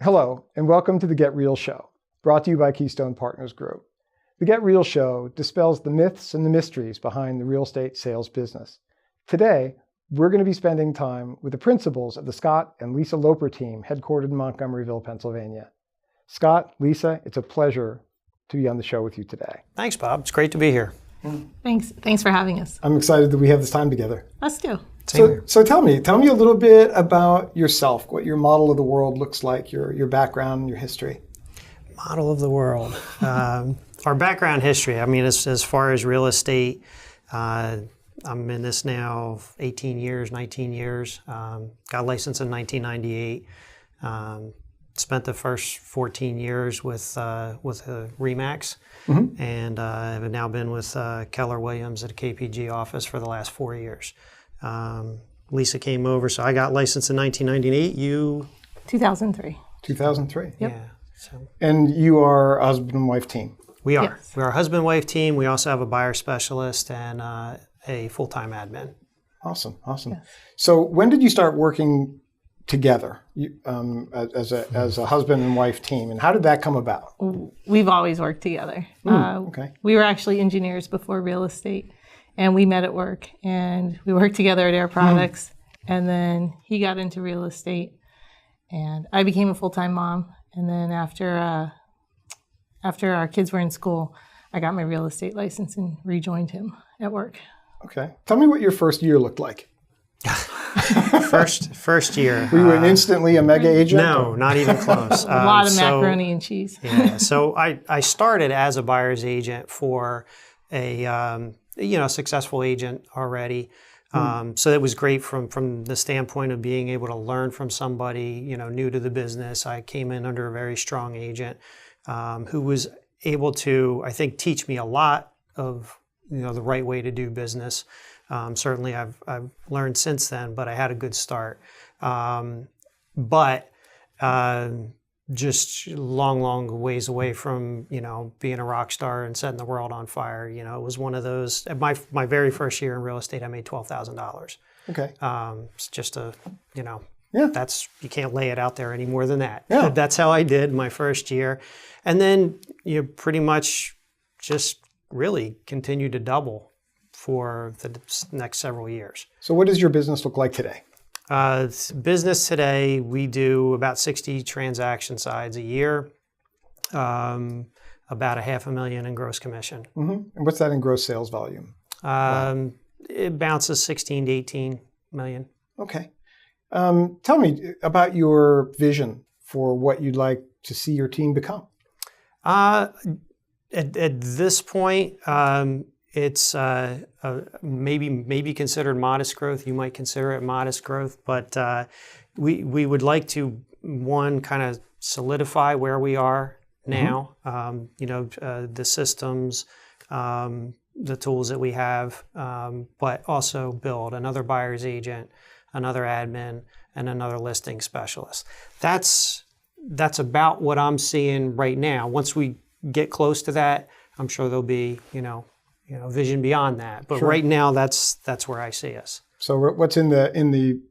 Hello, and welcome to the Get Real Show, brought to you by Keystone Partners Group. The Get Real Show dispels the myths and the mysteries behind the real estate sales business. Today, we're going to be spending time with the principals of the Scott and Lisa Loper team headquartered in Montgomeryville, Pennsylvania. Scott, Lisa, it's a pleasure to be on the show with you today. Thanks, Bob. It's great to be here. Thanks for having us. I'm excited that we have this time together. Us too. So tell me a little bit about yourself, what your model of the world looks like, your background, your history. Model of the world. Our background history, I mean, as far as real estate, I'm in this now 18 years, 19 years. Got licensed in 1998. Spent the first 14 years with RE/MAX, and I've now been with Keller Williams at a KPG office for the last 4 years. Lisa came over, so I got licensed in 1998. You? 2003. 2003. Yep. Yeah. So. And you are a husband and wife team. We are. Yes. We're a husband-wife team. We also have a buyer specialist and a full-time admin. Awesome. Yes. So when did you start working together as a husband and wife team, and how did that come about? We've always worked together. Okay. We were actually engineers before real estate, and we met at work, and we worked together at Air Products, and then he got into real estate, and I became a full-time mom, and then after our kids were in school, I got my real estate license and rejoined him at work. Okay. Tell me what your first year looked like. First year. Were you instantly a mega agent? No, not even close. A lot of macaroni and cheese. Yeah. So I started as a buyer's agent for a successful agent already. So it was great from the standpoint of being able to learn from somebody new to the business. I came in under a very strong agent who was able to, I think, teach me a lot of the right way to do business. Certainly I've learned since then, but I had a good start. But just long ways away from, being a rock star and setting the world on fire. It was one of those, my very first year in real estate, I made $12,000. Okay. It's just Yeah. you can't lay it out there any more than that. Yeah. That's how I did my first year. And then you pretty much just really continued to double for the next several years. So what does your business look like today? Business today, we do about 60 transaction sides a year, about $500,000 in gross commission. And what's that in gross sales volume? It bounces 16 to 18 million. Okay. Tell me about your vision for what you'd like to see your team become. At this point, it's maybe considered modest growth. You might consider it modest growth, but we would like to, one, kind of solidify where we are now. The systems, the tools that we have, but also build another buyer's agent, another admin, and another listing specialist. That's about what I'm seeing right now. Once we get close to that, I'm sure there'll be vision beyond that. But right now, that's where I see us. So what's in the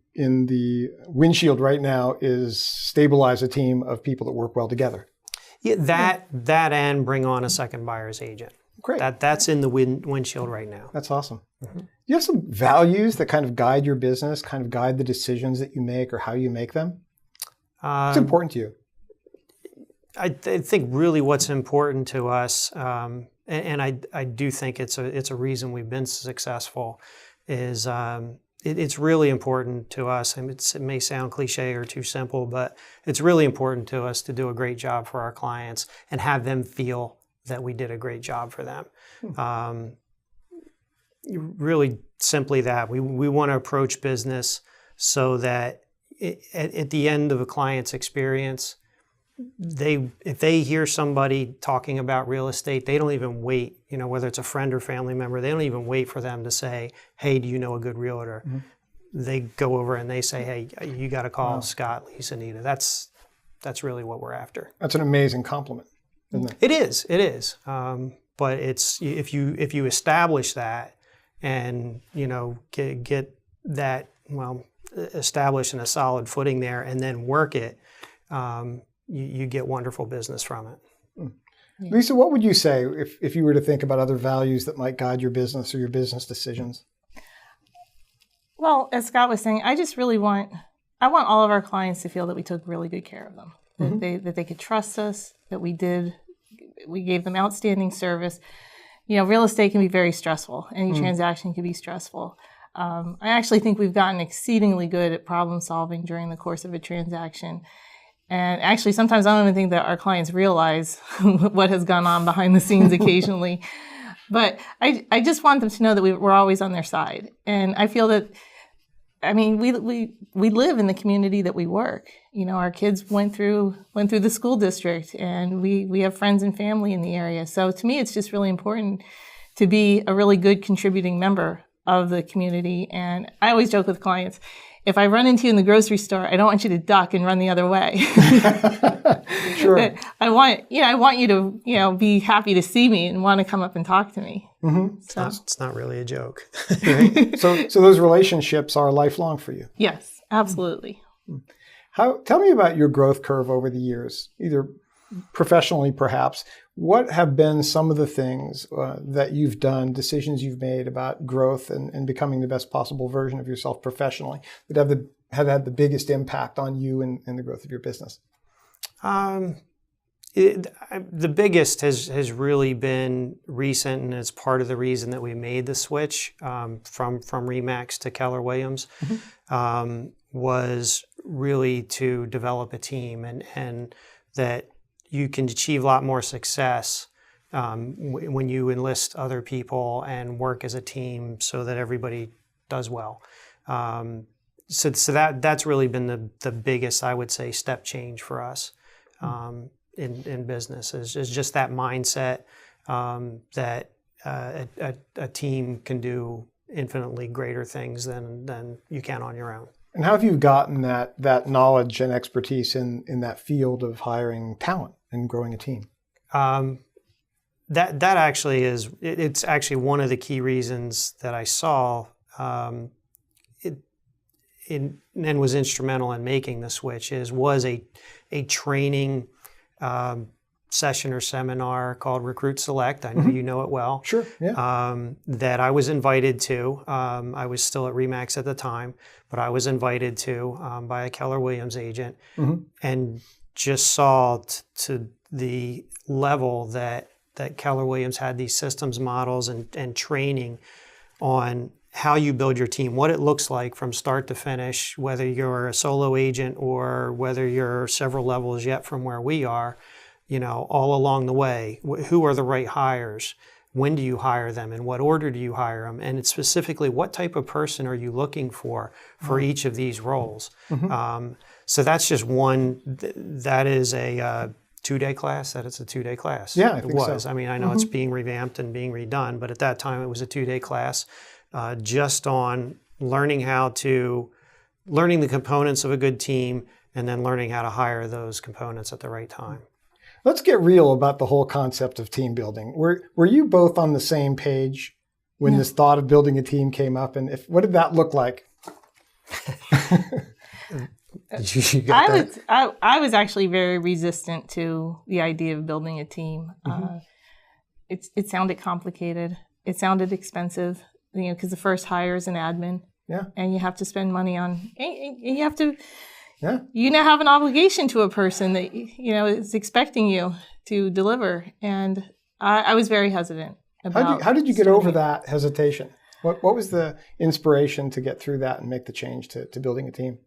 windshield right now is stabilize a team of people that work well together. Yeah, that and bring on a second buyer's agent. Great. That's in the windshield right now. That's awesome. Do you have some values that kind of guide your business, kind of guide the decisions that you make or how you make them? What's important to you? I think really what's important to us, and I do think it's a reason we've been successful, is it's really important to us. And it may sound cliche or too simple, but it's really important to us to do a great job for our clients and have them feel that we did a great job for them. Really simply that. We want to approach business so that at the end of a client's experience, if they hear somebody talking about real estate, they don't even wait, whether it's a friend or family member, they don't even wait for them to say, hey, do you know a good realtor? They go over and they say, hey, you got to call Scott, Lisa, Nita. That's really what we're after. That's an amazing compliment, isn't it? It is. But it's if you establish that and get that established in a solid footing there and then work it, you get wonderful business from it. Yeah. Lisa, what would you say if you were to think about other values that might guide your business or your business decisions? Well, as Scott was saying, I want all of our clients to feel that we took really good care of them, that they could trust us, that we gave them outstanding service. Real estate can be very stressful. Any transaction can be stressful. I actually think we've gotten exceedingly good at problem solving during the course of a transaction. And actually, sometimes I don't even think that our clients realize what has gone on behind the scenes occasionally. But I just want them to know that we're always on their side. And I feel that, we live in the community that we work. Our kids went through the school district, and we have friends and family in the area. So to me, it's just really important to be a really good contributing member of the community. And I always joke with clients, if I run into you in the grocery store, I don't want you to duck and run the other way. Sure. I want you to, be happy to see me and want to come up and talk to me. Mm-hmm. So it's not really a joke. Right? So those relationships are lifelong for you. Yes, absolutely. Tell me about your growth curve over the years, either professionally perhaps. What have been some of the things that you've done, decisions you've made about growth and becoming the best possible version of yourself professionally that have had the biggest impact on you and the growth of your business? The biggest has really been recent, and it's part of the reason that we made the switch from RE/MAX to Keller Williams, was really to develop a team, and that you can achieve a lot more success when you enlist other people and work as a team so that everybody does well. So that's really been the biggest, I would say, step change for us in business is just that mindset that a team can do infinitely greater things than you can on your own. And how have you gotten that knowledge and expertise in that field of hiring talent and growing a team? That actually it's actually one of the key reasons that I saw and was instrumental in making the switch was a training session or seminar called Recruit Select. I know you know it well. Sure. Yeah. That I was invited to. I was still at RE/MAX at the time, but I was invited to by a Keller Williams agent, and just saw to the level that Keller Williams had these systems models and training on how you build your team, what it looks like from start to finish, whether you're a solo agent or whether you're several levels yet from where we are, all along the way. Who are the right hires? When do you hire them? In what order do you hire them? And it's specifically, what type of person are you looking for each of these roles? So that's just one. That is a 2-day class. It's a 2-day class. Yeah, I think it was. so. I mean, I know it's being revamped and being redone, but at that time it was a 2-day class just on learning the components of a good team and then learning how to hire those components at the right time. Let's get real about the whole concept of team building. Were you both on the same page when this thought of building a team came up? And what did that look like? I was actually very resistant to the idea of building a team. It sounded complicated. It sounded expensive, because the first hire is an admin. Yeah. And you have to spend money on, and you have to, you now have an obligation to a person that, is expecting you to deliver. And I was very hesitant about. How did you get over that hesitation? What was the inspiration to get through that and make the change to building a team?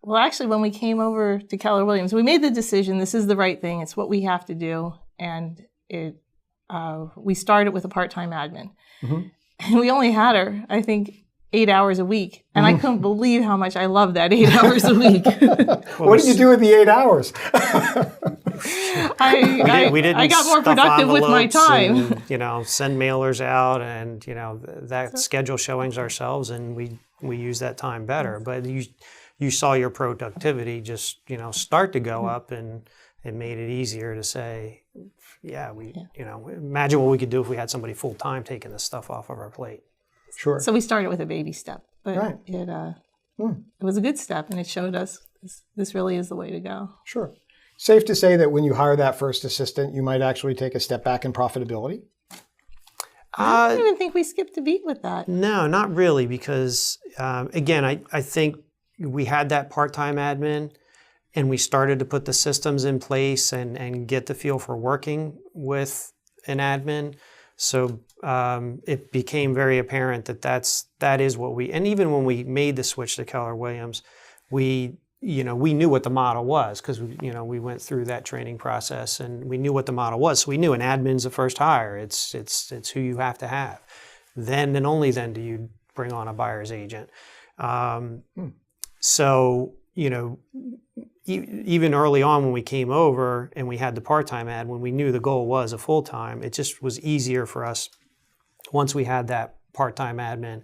Well, actually, when we came over to Keller Williams, we made the decision, this is the right thing. It's what we have to do. And we started with a part-time admin. And we only had her, I think, 8 hours a week. And I couldn't believe how much I loved that 8 hours a week. What did you do with the 8 hours? We didn't I got more productive with my time. And, send mailers out and, that schedule showings ourselves, and we use that time better. But you saw your productivity just, start to go up, and it made it easier to say, imagine what we could do if we had somebody full time taking this stuff off of our plate. Sure. So we started with a baby step, but it was a good step, and it showed us this really is the way to go. Sure. safe to say that when you hire that first assistant, you might actually take a step back in profitability? I don't even think we skipped a beat with that. No, not really, because again, I think we had that part-time admin and we started to put the systems in place and get the feel for working with an admin. So it became very apparent that is what and even when we made the switch to Keller Williams, we knew what the model was because we went through that training process and we knew what the model was. So we knew an admin's the first hire. It's who you have to have. Then and only then do you bring on a buyer's agent. So even early on when we came over and we had the part-time ad, when we knew the goal was a full-time, it just was easier for us once we had that part-time admin,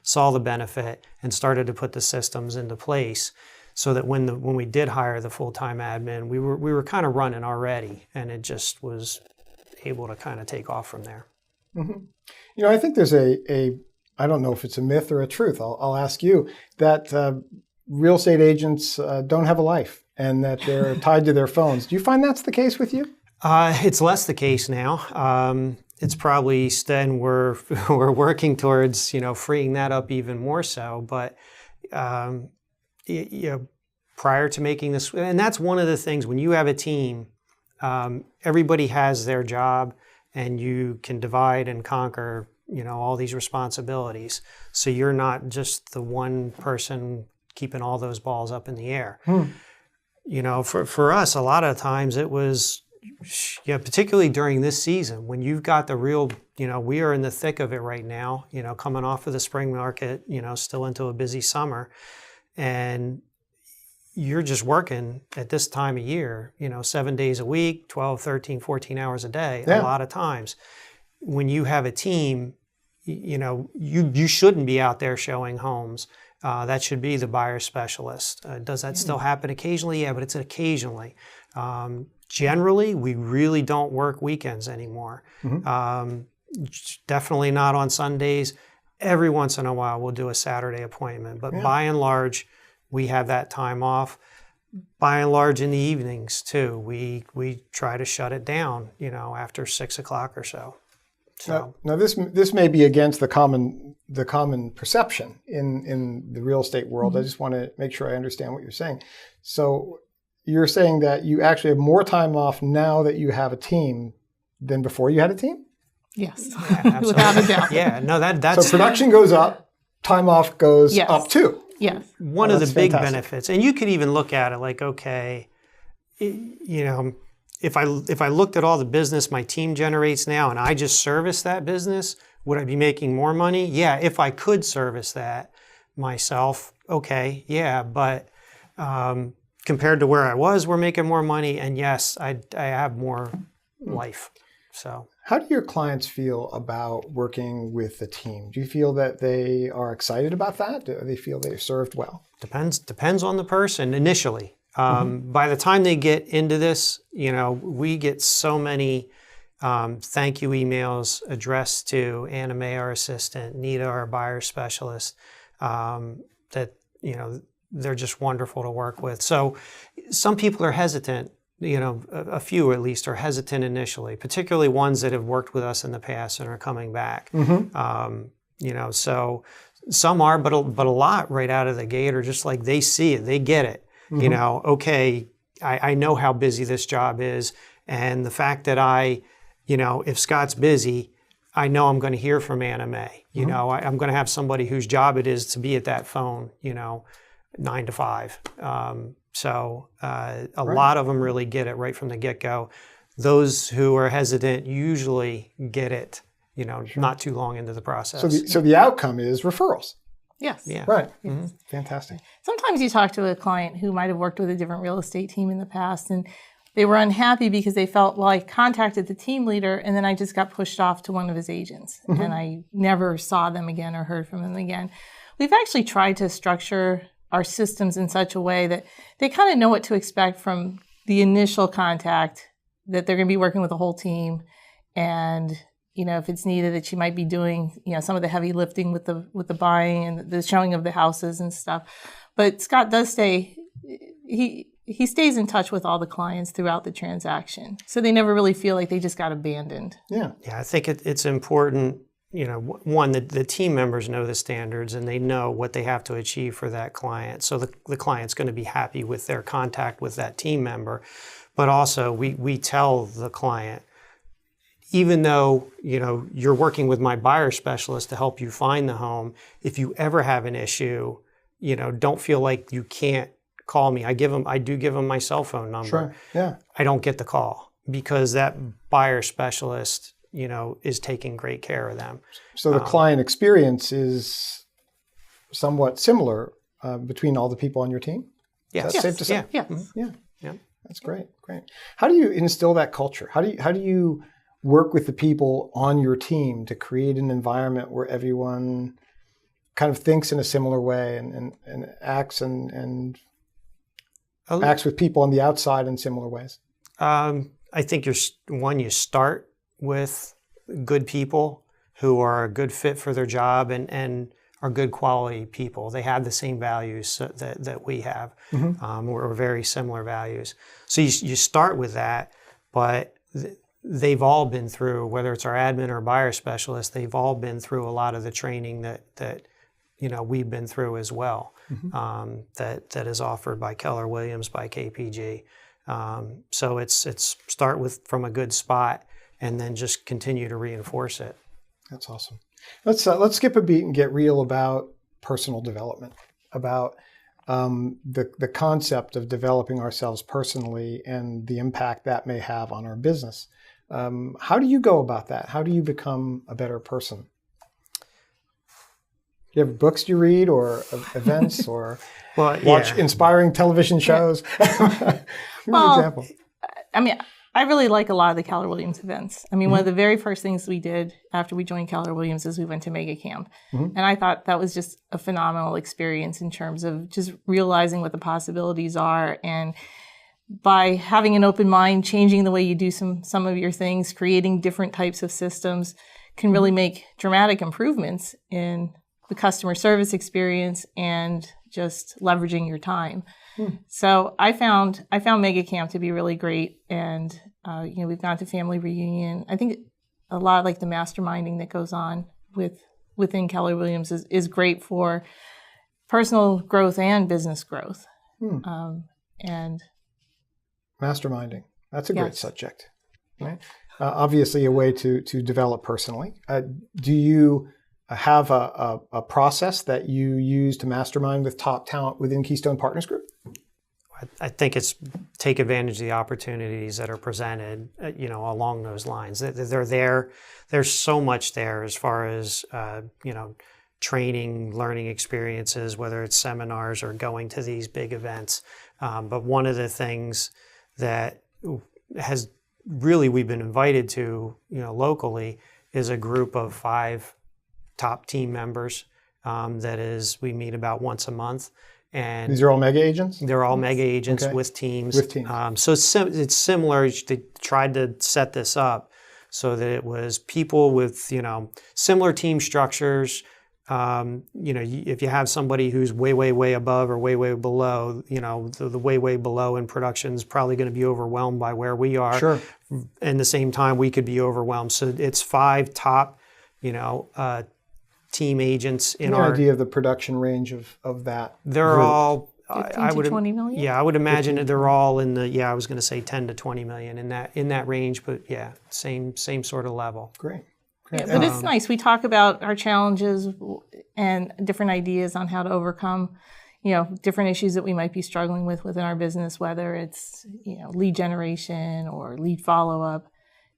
saw the benefit, and started to put the systems into place. So that when we did hire the full-time admin, we were kind of running already, and it just was able to kind of take off from there. Mm-hmm. I think there's I don't know if it's a myth or a truth. I'll ask you that real estate agents don't have a life and that they're tied to their phones. Do you find that's the case with you? It's less the case now. It's probably then we're working towards freeing that up even more so, but. Prior to making this, and that's one of the things when you have a team, everybody has their job and you can divide and conquer, all these responsibilities. So you're not just the one person keeping all those balls up in the air. For us, a lot of times it was, particularly during this season when you've got the real, we are in the thick of it right now, coming off of the spring market, still into a busy summer. And you're just working at this time of year, 7 days a week, 12, 13, 14 hours a day, a lot of times. When you have a team, you shouldn't be out there showing homes. That should be the buyer specialist. Does that still happen occasionally? Yeah, but it's occasionally. Generally, we really don't work weekends anymore. Definitely not on Sundays. Every once in a while, we'll do a Saturday appointment, but by and large, we have that time off. By and large, in the evenings too, we try to shut it down, after 6 o'clock or so. So now this may be against the common perception in the real estate world. I just want to make sure I understand what you're saying. So you're saying that you actually have more time off now that you have a team than before you had a team? Yes, yeah, without a doubt. Yeah, no, that's... So production goes up, time off goes up too. Yes. One of the big benefits, and you could even look at it like, okay, if I looked at all the business my team generates now and I just service that business, would I be making more money? Yeah, if I could service that myself, okay, yeah, but compared to where I was, we're making more money, and yes, I have more life, so... How do your clients feel about working with the team? Do you feel that they are excited about that? Do they feel they're served well? Depends on the person initially. By the time they get into this, we get so many thank you emails addressed to Anna May, our assistant, Nita, our buyer specialist, that, they're just wonderful to work with. So some people are hesitant. A few at least are hesitant initially, particularly ones that have worked with us in the past and are coming back. So some are, but a lot right out of the gate are just like, they see it, they get it. Okay, I know how busy this job is, and the fact that if Scott's busy, I know I'm going to hear from Anna May. I'm going to have somebody whose job it is to be at that phone, 9 to 5. So a lot of them really get it right from the get-go. Those who are hesitant usually get it, not too long into the process. So the outcome is referrals. Yes. Yeah. Right. Yes. Fantastic. Sometimes you talk to a client who might have worked with a different real estate team in the past, and they were unhappy because they felt, well, I contacted the team leader and then I just got pushed off to one of his agents, and I never saw them again or heard from them again. We've actually tried to structure our systems in such a way that they kind of know what to expect from the initial contact, that they're going to be working with the whole team, and if it's needed, that she might be doing some of the heavy lifting with the buying and the showing of the houses and stuff. But Scott does say he he stays in touch with all the clients throughout the transaction. So they never really feel like they just got abandoned. Yeah. Yeah, I think it's important, one, the team members know the standards and they know what they have to achieve for that client. So the client's going to be happy with their contact with that team member. But also we tell the client, even though, you're working with my buyer specialist to help you find the home, if you ever have an issue, don't feel like you can't call me. I do give them my cell phone number. Sure. Yeah. I don't get the call because that buyer specialist, is taking great care of them. So the client experience is somewhat similar between all the people on your team? Yes. Is that safe to say? Yeah. Yes. Mm-hmm. Yeah. Yeah. That's great. Great. How do you instill that culture? How do you work with the people on your team to create an environment where everyone kind of thinks in a similar way and acts and acts with people on the outside in similar ways? I think you start with good people who are a good fit for their job and are good quality people. They have the same values that we have. Mm-hmm. We're very similar values. So you start with that, but they've all been through, whether it's our admin or buyer specialist, they've all been through a lot of the training that we've been through as well. Mm-hmm. That is offered by Keller Williams, by KPG. So it's start from a good spot and then just continue to reinforce it. That's awesome. Let's skip a beat and get real about personal development, about the concept of developing ourselves personally and the impact that may have on our business. How do you go about that? How do you become a better person? Do you have books you read or events or watch inspiring television shows? Give me an example. I mean, I really like a lot of the Keller Williams events. I mean, one of the very first things we did after we joined Keller Williams is we went to Mega Camp. Mm-hmm. And I thought that was just a phenomenal experience in terms of just realizing what the possibilities are. And by having an open mind, changing the way you do some of your things, creating different types of systems can really make dramatic improvements in the customer service experience and just leveraging your time. So I found Mega Camp to be really great, and we've gone to family reunion. I think a lot like the masterminding that goes on within Keller Williams is great for personal growth and business growth. And masterminding, that's a great subject. Right? Obviously, a way to develop personally. Do you have a process that you use to mastermind with top talent within Keystone Partners Group? I think it's take advantage of the opportunities that are presented, along those lines. They're there. There's so much there as far as, training, learning experiences, whether it's seminars or going to these big events. But one of the things that we've been invited to, locally is a group of 5 top team members. We meet about once a month. And these are all mega agents? They're all mega agents with teams. So it's similar. They tried to set this up so that it was people with, similar team structures. If you have somebody who's way, way, way above or way, way below, the way, way below in production is probably going to be overwhelmed by where we are. Sure. And the same time, we could be overwhelmed. So it's 5 top, team agents in our idea of the production range of that. They're group. All 15 to 20 million? Yeah, I would imagine that they're all in the I was going to say 10 to 20 million in that range, but yeah, same sort of level. Great. Yeah, but it's nice. We talk about our challenges and different ideas on how to overcome, different issues that we might be struggling with within our business, whether it's, lead generation or lead follow-up,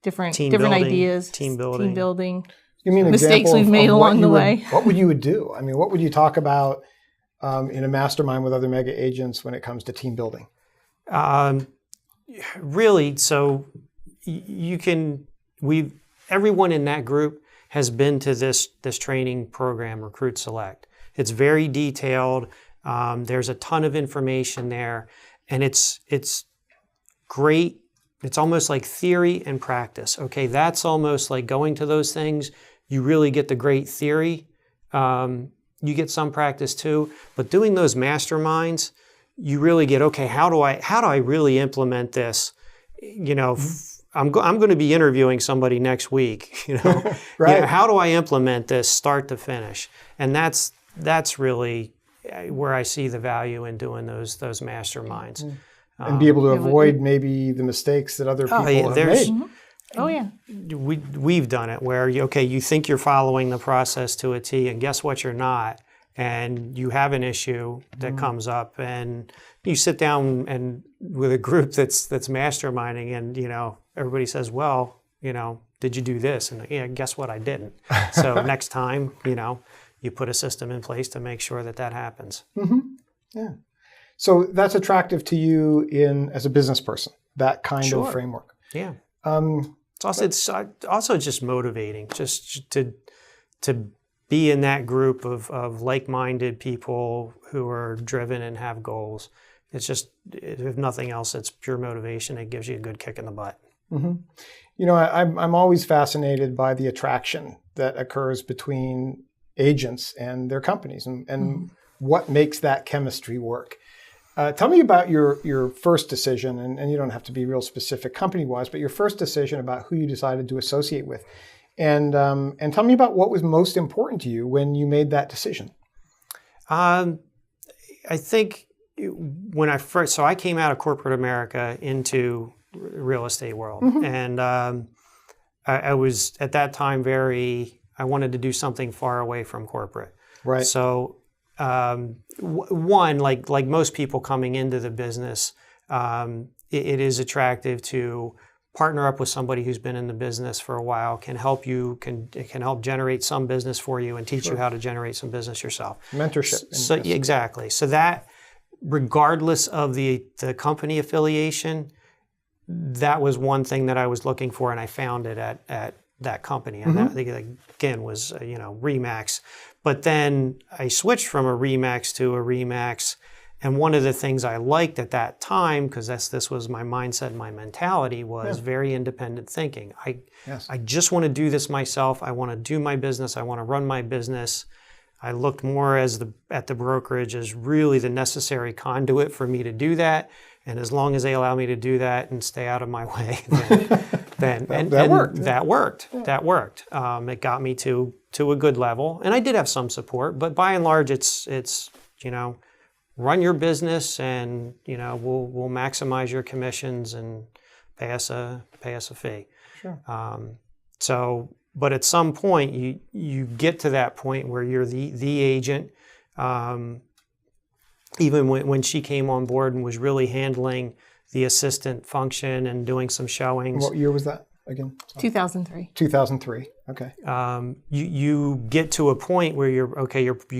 different ideas, team building. Give me an mistakes example we've made along the way. What would you do? I mean, what would you talk about in a mastermind with other mega agents when it comes to team building? Really, so everyone in that group has been to this training program, Recruit Select. It's very detailed. There's a ton of information there, and it's great. It's almost like theory and practice. Okay, that's almost like going to those things. You really get the great theory. You get some practice too, but doing those masterminds, you really get, okay, how do I really implement this? You know, I'm going to be interviewing somebody next week. You know, Right. You know, how do I implement this start to finish? And that's really where I see the value in doing those masterminds. And be able to avoid maybe the mistakes that other people have made. Oh, yeah. We've done it where, you think you're following the process to a T, and guess what, you're not. And you have an issue that comes up, and you sit down and with a group that's masterminding, and, everybody says, well, did you do this? And yeah, guess what, I didn't. So next time, you put a system in place to make sure that happens. Yeah. So that's attractive to you as a business person, that kind of framework. Yeah. It's also just motivating, just to be in that group of like-minded people who are driven and have goals. It's just, if nothing else, it's pure motivation. It gives you a good kick in the butt. I'm always fascinated by the attraction that occurs between agents and their companies, and what makes that chemistry work. Tell me about your first decision, and you don't have to be real specific company-wise, but your first decision about who you decided to associate with. And tell me about what was most important to you when you made that decision. I think when I came out of corporate America into real estate world, and I was at that time I wanted to do something far away from corporate. Right. So one, like most people coming into the business, it is attractive to partner up with somebody who's been in the business for a while, can help generate some business for you and teach you how to generate some business yourself. Mentorship. So exactly. So that, regardless of the company affiliation, that was one thing that I was looking for, and I found it at that company. And that, again, was RE/MAX. But then I switched from a RE/MAX to a RE/MAX, and one of the things I liked at that time, because this was my mindset and my mentality, was very independent thinking. I just want to do this myself. I want to do my business. I want to run my business. I looked more at the brokerage as really the necessary conduit for me to do that. And as long as they allow me to do that and stay out of my way, then that worked. That worked. Yeah. That worked. It got me to a good level, and I did have some support. But by and large, it's run your business, and we'll maximize your commissions and pay us a fee. Sure. But at some point, you get to that point where you're the agent. Even when she came on board and was really handling the assistant function and doing some showings. What year was that again? 2003. 2003. Okay. You get to a point where you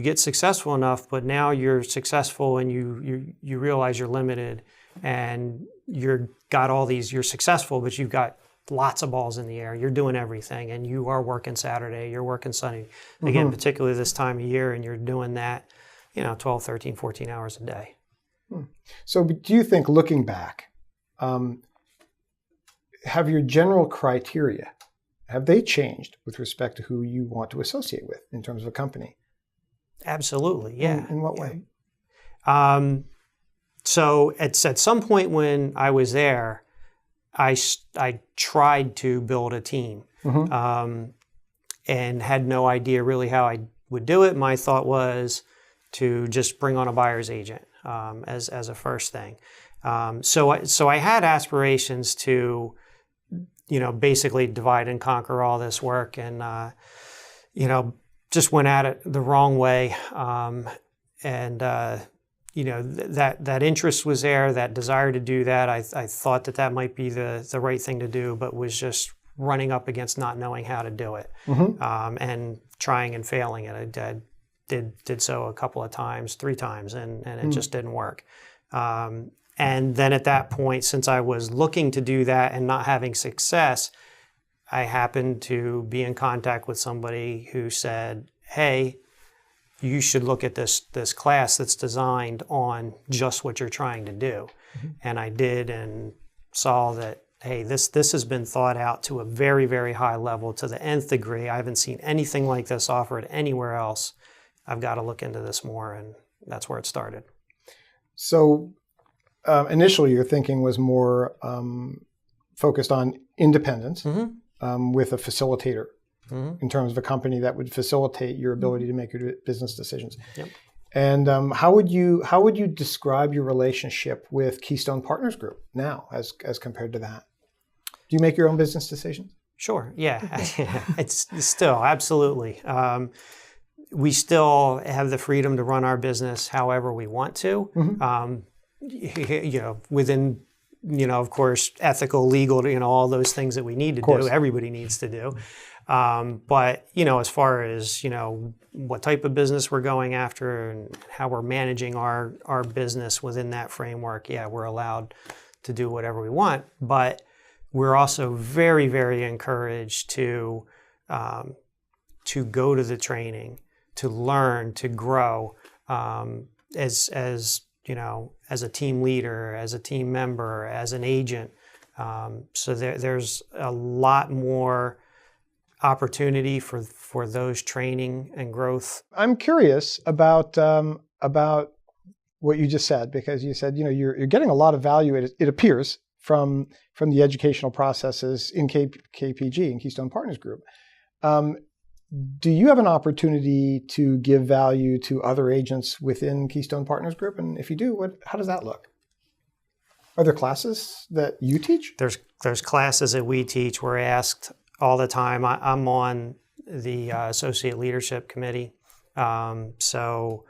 get successful enough, but now you're successful and you realize you're limited, and you're successful, but you've got lots of balls in the air. You're doing everything, and you are working Saturday, you're working Sunday. Again, particularly this time of year, and you're doing that, 12, 13, 14 hours a day. So do you think, looking back, have your general criteria, have they changed with respect to who you want to associate with in terms of a company? Absolutely, yeah. In what way? So at some point when I was there, I tried to build a team, and had no idea really how I would do it. My thought was to just bring on a buyer's agent as a first thing. So I had aspirations to, basically divide and conquer all this work, and just went at it the wrong way. That interest was there, that desire to do that. I thought that might be the right thing to do, but was just running up against not knowing how to do it, and trying and failing it. I did so a couple of times, 3 times, and it just didn't work. And then at that point, since I was looking to do that and not having success, I happened to be in contact with somebody who said, hey, you should look at this class that's designed on just what you're trying to do. And I did, and saw that, hey, this has been thought out to a very, very high level, to the nth degree. I haven't seen anything like this offered anywhere else. I've got to look into this more, and that's where it started. So initially your thinking was more focused on independence with a facilitator in terms of a company that would facilitate your ability to make your business decisions. Yep. And how would you describe your relationship with Keystone Partners Group now as compared to that? Do you make your own business decisions? Sure. Yeah. It's still absolutely. We still have the freedom to run our business however we want to. Within, of course, ethical, legal, all those things that we need to do. Everybody needs to do. But, as far as, what type of business we're going after and how we're managing our business within that framework, we're allowed to do whatever we want. But we're also very, very encouraged to go to the training, to learn, to grow as a team leader, as a team member, as an agent. So there's a lot more opportunity for those training and growth. I'm curious about what you just said, because you said you're getting a lot of value. It appears from the educational processes in KPG and Keystone Partners Group. Do you have an opportunity to give value to other agents within Keystone Partners Group? And if you do, how does that look? Are there classes that you teach? There's classes that we teach. We're asked all the time. I'm on the Associate Leadership Committee. So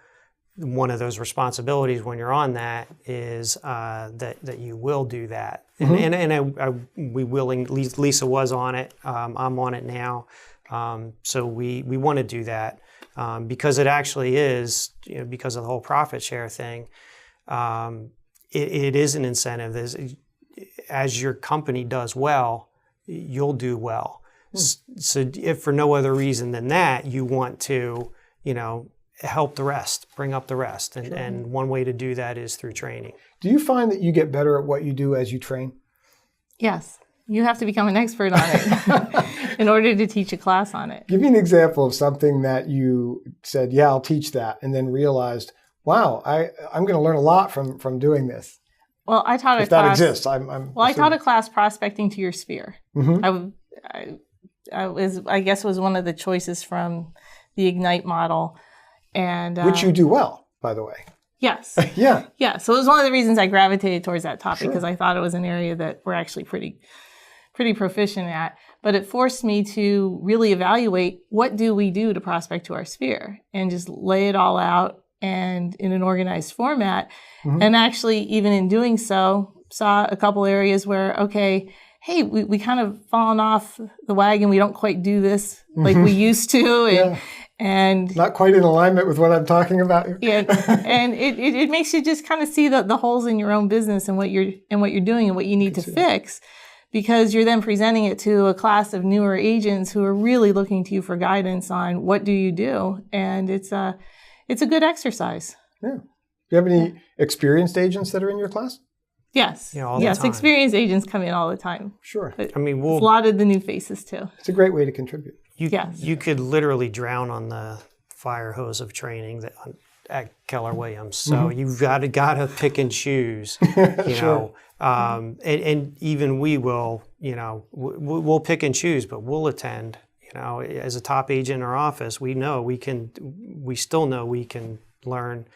one of those responsibilities when you're on that is that you will do that. And we will. Lisa was on it. I'm on it now. So we want to do that because it actually is, because of the whole profit share thing. It is an incentive. As your company does well, you'll do well. So if for no other reason than that, you want to, help the rest, bring up the rest. And one way to do that is through training. Do you find that you get better at what you do as you train? Yes. You have to become an expert on it in order to teach a class on it. Give me an example of something that you said, yeah, I'll teach that, and then realized, wow, I'm going to learn a lot from doing this. Well, I taught a class. If that exists, I taught a class, Prospecting to Your Sphere. I guess was one of the choices from the Ignite model. And which you do well, by the way. Yes. Yeah. Yeah. So it was one of the reasons I gravitated towards that topic, because I thought it was an area that we're actually pretty proficient at. But it forced me to really evaluate, what do we do to prospect to our sphere, and just lay it all out and in an organized format. And actually, even in doing so, saw a couple areas where, okay, hey, we kind of fallen off the wagon. We don't quite do this like we used to. And not quite in alignment with what I'm talking about here. And it makes you just kind of see the holes in your own business and what you're doing and what you need to fix, because you're then presenting it to a class of newer agents who are really looking to you for guidance on what do you do, and it's a good exercise. Yeah. Do you have any experienced agents that are in your class? Yes. All the time. Experienced agents come in all the time. Sure. But a lot of the new faces too. It's a great way to contribute. You could literally drown on the fire hose of training at Keller Williams. So you've got to pick and choose. And even we will, we'll pick and choose, but we'll attend. As a top agent in our office, we still know we can learn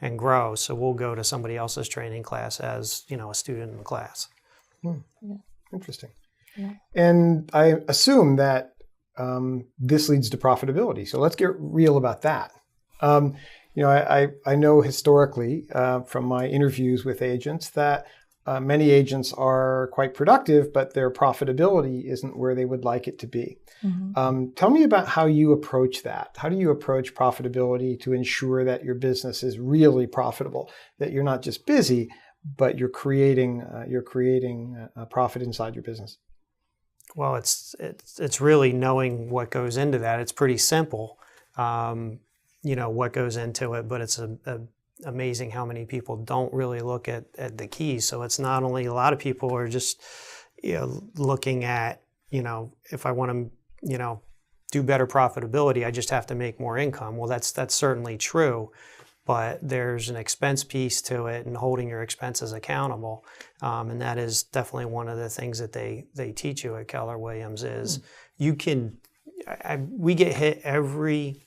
and grow. So we'll go to somebody else's training class as a student in the class. Interesting. Yeah. And I assume that this leads to profitability. So let's get real about that. I know historically from my interviews with agents that many agents are quite productive, but their profitability isn't where they would like it to be. Tell me about how you approach that. How do you approach profitability to ensure that your business is really profitable, that you're not just busy, but you're creating a profit inside your business? Well, it's really knowing what goes into that. It's pretty simple, what goes into it, but it's amazing how many people don't really look at the keys. So it's not only, a lot of people are just looking at, if I want to, do better profitability, I just have to make more income. Well, that's certainly true. but there's an expense piece to it and holding your expenses accountable. And that is definitely one of the things that they teach you at Keller Williams is you can, we get hit every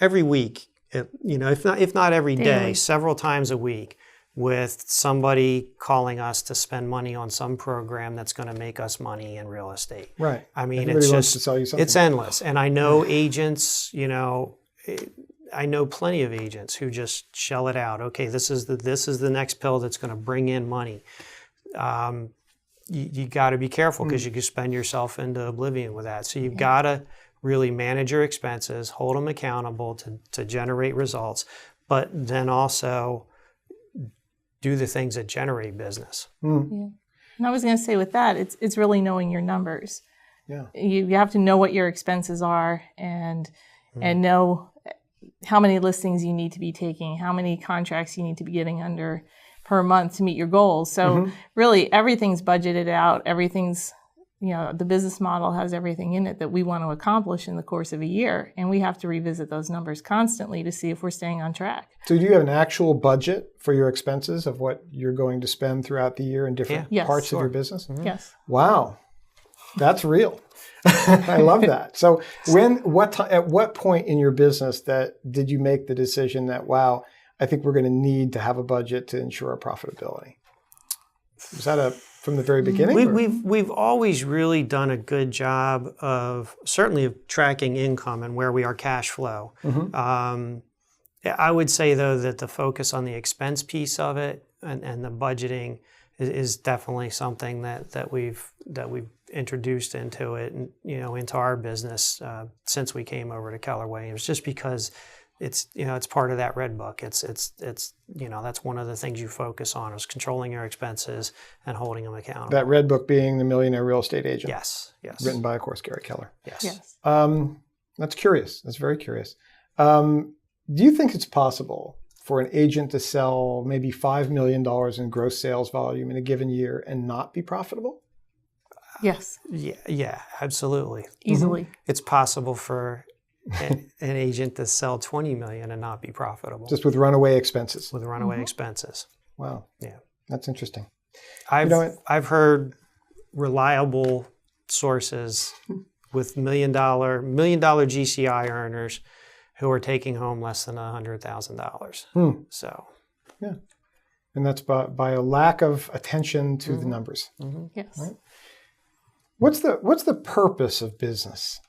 week, if not every day, Daily. several times a week with somebody calling us to spend money on some program that's going to make us money in real estate. Right. I mean, Everybody it's wants just, to sell you something. it's endless. And I know agents, I know plenty of agents who just shell it out. Okay, this is the next pill that's going to bring in money. You got to be careful because you can spend yourself into oblivion with that. So you've got to really manage your expenses, hold them accountable to generate results, but then also do the things that generate business. Yeah. And I was going to say with that, it's really knowing your numbers. Yeah. You have to know what your expenses are and know how many listings you need to be taking, how many contracts you need to be getting under per month to meet your goals. So really everything's budgeted out. Everything's, the business model has everything in it that we want to accomplish in the course of a year. And we have to revisit those numbers constantly to see if we're staying on track. So do you have an actual budget for your expenses of what you're going to spend throughout the year in different Yes. parts of your business? Yes. Wow. That's real. I love that. So at what point in your business did you make the decision that, wow, I think we're going to need to have a budget to ensure our profitability? Was that from the very beginning? We've always really done a good job of tracking income and where we are cash flow. I would say though that the focus on the expense piece of it and the budgeting is definitely something that we've introduced into it and into our business since we came over to Keller Williams, just because it's part of that red book. It's that's one of the things you focus on is controlling your expenses and holding them accountable. That red book being The Millionaire Real Estate Agent. Yes. Written by, of course, Gary Keller. Yes. That's curious. That's very curious. Do you think it's possible for an agent to sell maybe $5 million in gross sales volume in a given year and not be profitable? Yes. Yeah, absolutely. Easily. It's possible for an agent to sell $20 million and not be profitable. Just with runaway expenses. With runaway expenses. Wow. Yeah. That's interesting. I've heard reliable sources with million dollar GCI earners who are taking home less than $100,000. So, yeah, and that's by a lack of attention to the numbers. Yes. Right? What's the purpose of business,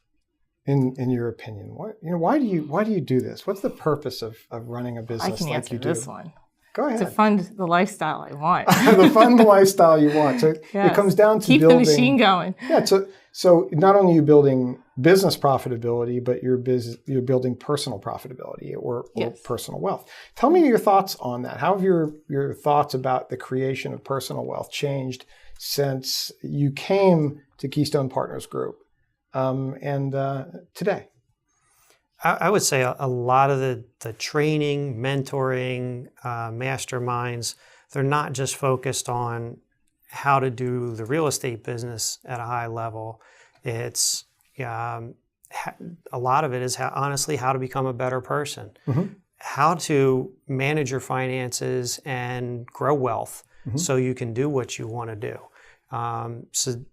in your opinion? Why do you do this? What's the purpose of running a business I can like answer you do? this one. Go ahead. To fund the lifestyle I want. The fun lifestyle you want. So it comes down to keep building the machine going. Yeah. So not only are you building business profitability, but you're building personal profitability or personal wealth. Tell me your thoughts on that. How have your thoughts about the creation of personal wealth changed since you came to Keystone Partners Group and today? I would say a lot of the training, mentoring, masterminds, they're not just focused on how to do the real estate business at a high level. It's a lot of it is how to become a better person, how to manage your finances and grow wealth so you can do what you want to do. So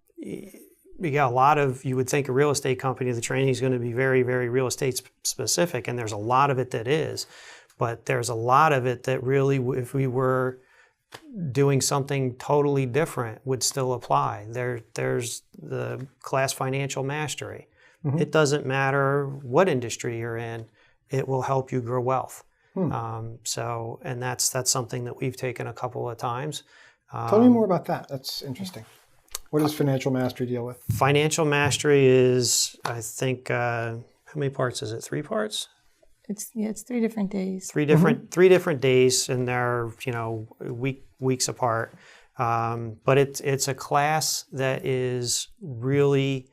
you got a lot of, you would think a real estate company, the training is going to be very, very real estate specific, and there's a lot of it that is, but there's a lot of it that really, if we were doing something totally different, would still apply. There's the class financial mastery. It doesn't matter what industry you're in, it will help you grow wealth. And that's something that we've taken a couple of times. Tell me more about that. That's interesting. What does financial mastery deal with? Financial mastery is, I think, how many parts is it? 3 parts? It's 3 different days. Three different days, and they're weeks apart. But it's a class that is really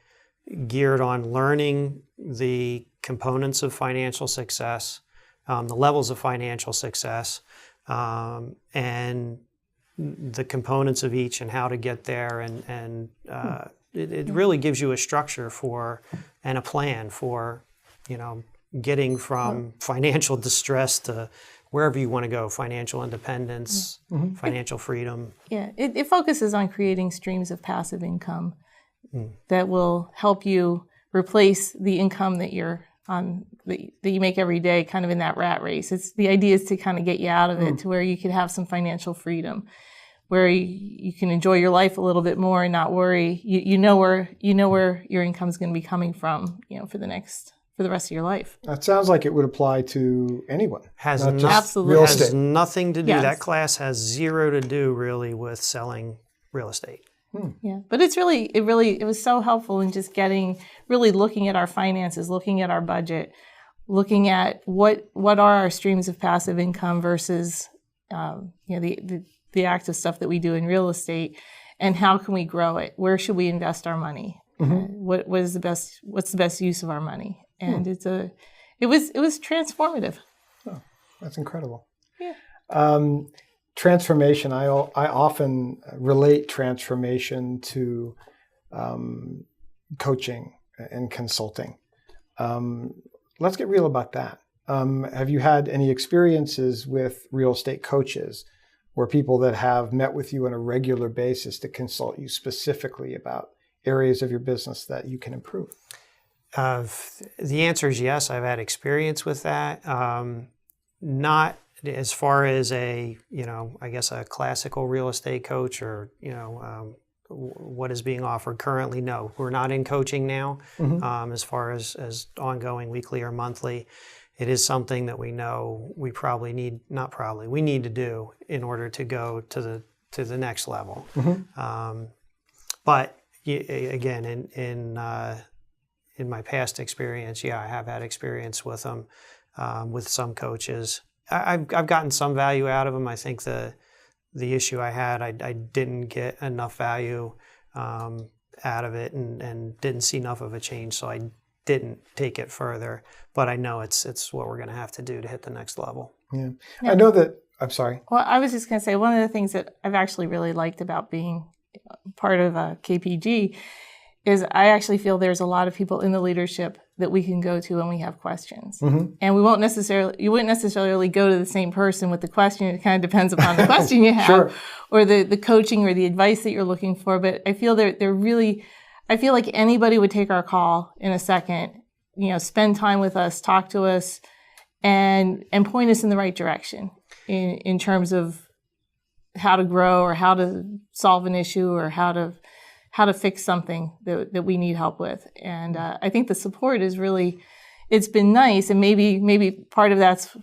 geared on learning the components of financial success, the levels of financial success, and the components of each and how to get there, and it really gives you a structure and a plan for getting from financial distress to wherever you want to go, financial independence, financial freedom. Yeah, it focuses on creating streams of passive income that will help you replace the income that you're on, that you make every day, kind of in that rat race. The idea is to kind of get you out of it to where you could have some financial freedom, where you can enjoy your life a little bit more and not worry. You know where your income is going to be coming from, for the rest of your life. That sounds like it would apply to anyone. Absolutely. Real Has estate. nothing to do. Yes. That class has zero to do really with selling real estate. Yeah, but it was so helpful in just really looking at our finances, looking at our budget, looking at what are our streams of passive income versus the active stuff that we do in real estate, and how can we grow it? Where should we invest our money? What's the best use of our money? And it was transformative. Oh, that's incredible. Yeah. Transformation. I often relate transformation to coaching and consulting. Let's get real about that. Have you had any experiences with real estate coaches or people that have met with you on a regular basis to consult you specifically about areas of your business that you can improve? The answer is yes. I've had experience with that. Not as far as a classical real estate coach or, what is being offered currently. No, we're not in coaching now. As far as ongoing weekly or monthly, it is something that we know we we need to do in order to go to the next level. But again, in my past experience, I have had experience with them, with some coaches. I've gotten some value out of them. I think the issue I had, I didn't get enough value out of it and didn't see enough of a change, so I didn't take it further. But I know it's what we're going to have to do to hit the next level. Yeah. I know that. I'm sorry. Well, I was just going to say, one of the things that I've actually really liked about being part of KPG is I actually feel there's a lot of people in the leadership that we can go to when we have questions. And you wouldn't necessarily go to the same person with the question. It kind of depends upon the question you have, or the coaching or the advice that you're looking for. But I feel I feel like anybody would take our call in a second, spend time with us, talk to us, and point us in the right direction in terms of how to grow or how to solve an issue or how to fix something that we need help with. And I think the support is really, it's been nice. And maybe part of that's,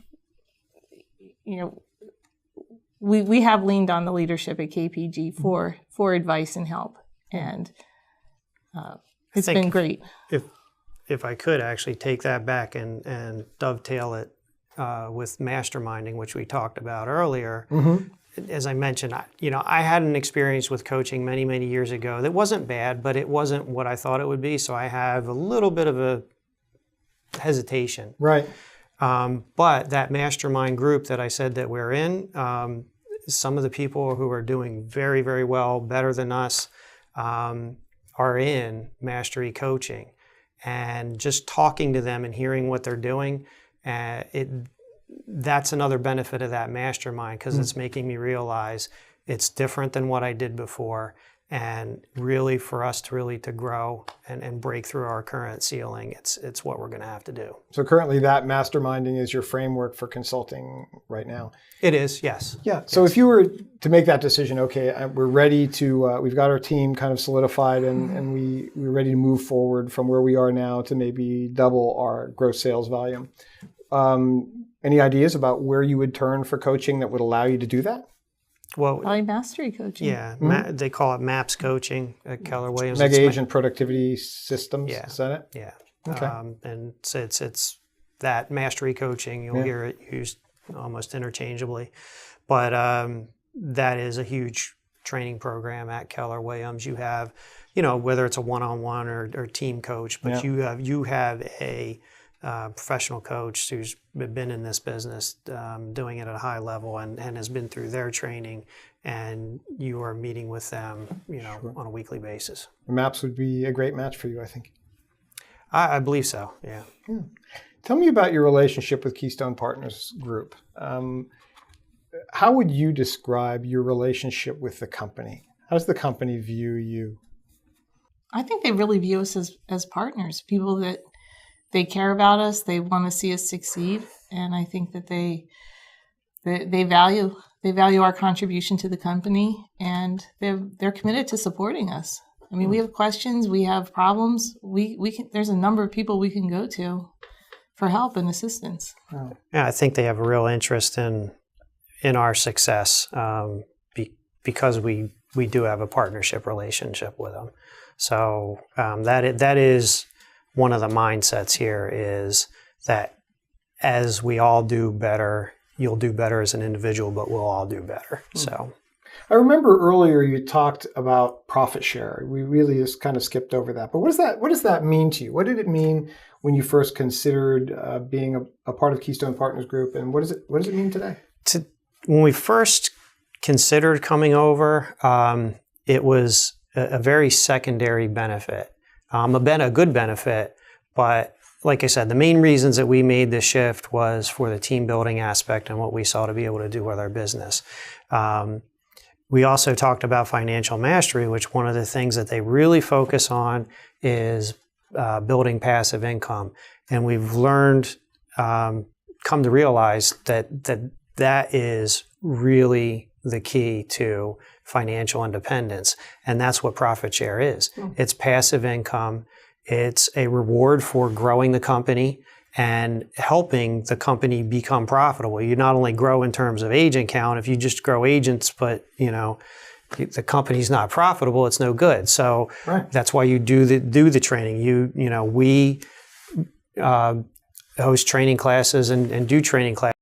we have leaned on the leadership at KPG for advice and help. And it's been great. If I could actually take that back and dovetail it with masterminding, which we talked about earlier. As I mentioned, I had an experience with coaching many, many years ago that wasn't bad, but it wasn't what I thought it would be. So I have a little bit of a hesitation. Right. But that mastermind group that I said that we're in, some of the people who are doing very, very well, better than us, are in mastery coaching. And just talking to them and hearing what they're doing, that's another benefit of that mastermind, because it's making me realize it's different than what I did before. And really, for us to grow and break through our current ceiling, it's what we're going to have to do. So currently that masterminding is your framework for consulting right now? It is, yes. Yeah. So if you were to make that decision, okay, we're ready to, we've got our team kind of solidified and we're ready to move forward from where we are now to maybe double our gross sales volume. Any ideas about where you would turn for coaching that would allow you to do that? Well, probably mastery coaching. Yeah, they call it MAPS coaching at Keller Williams. Mega Agent Productivity Systems, yeah. Is that it? Yeah. Okay. And so it's that mastery coaching. You'll hear it used almost interchangeably. But that is a huge training program at Keller Williams. You have, whether it's a one-on-one or team coach, but you have a professional coach who's been in this business, doing it at a high level and has been through their training, and you are meeting with them, on a weekly basis. The MAPS would be a great match for you, I think. I believe so, yeah. Tell me about your relationship with Keystone Partners Group. How would you describe your relationship with the company? How does the company view you? I think they really view us as partners, people that they care about us, they want to see us succeed, and I think that they value our contribution to the company, and they're committed to supporting us. I mean, we have questions, we have problems. There's a number of people we can go to for help and assistance. Yeah, I think they have a real interest in our success because we do have a partnership relationship with them. So that is one of the mindsets here, is that as we all do better, you'll do better as an individual, but we'll all do better. So I remember earlier you talked about profit share. We really just kind of skipped over that. But what does that mean to you? What did it mean when you first considered being a part of Keystone Partners Group, and what does it mean today? When we first considered coming over, it was a very secondary benefit, a good benefit, but like I said, the main reasons that we made this shift was for the team building aspect and what we saw to be able to do with our business. We also talked about financial mastery, which one of the things that they really focus on is building passive income. And we've learned, come to realize that is really the key to financial independence. And that's what profit share is. It's passive income. It's a reward for growing the company and helping the company become profitable. You not only grow in terms of agent count, if you just grow agents, but the company's not profitable, it's no good. So That's why you do the training. We host training classes and do training classes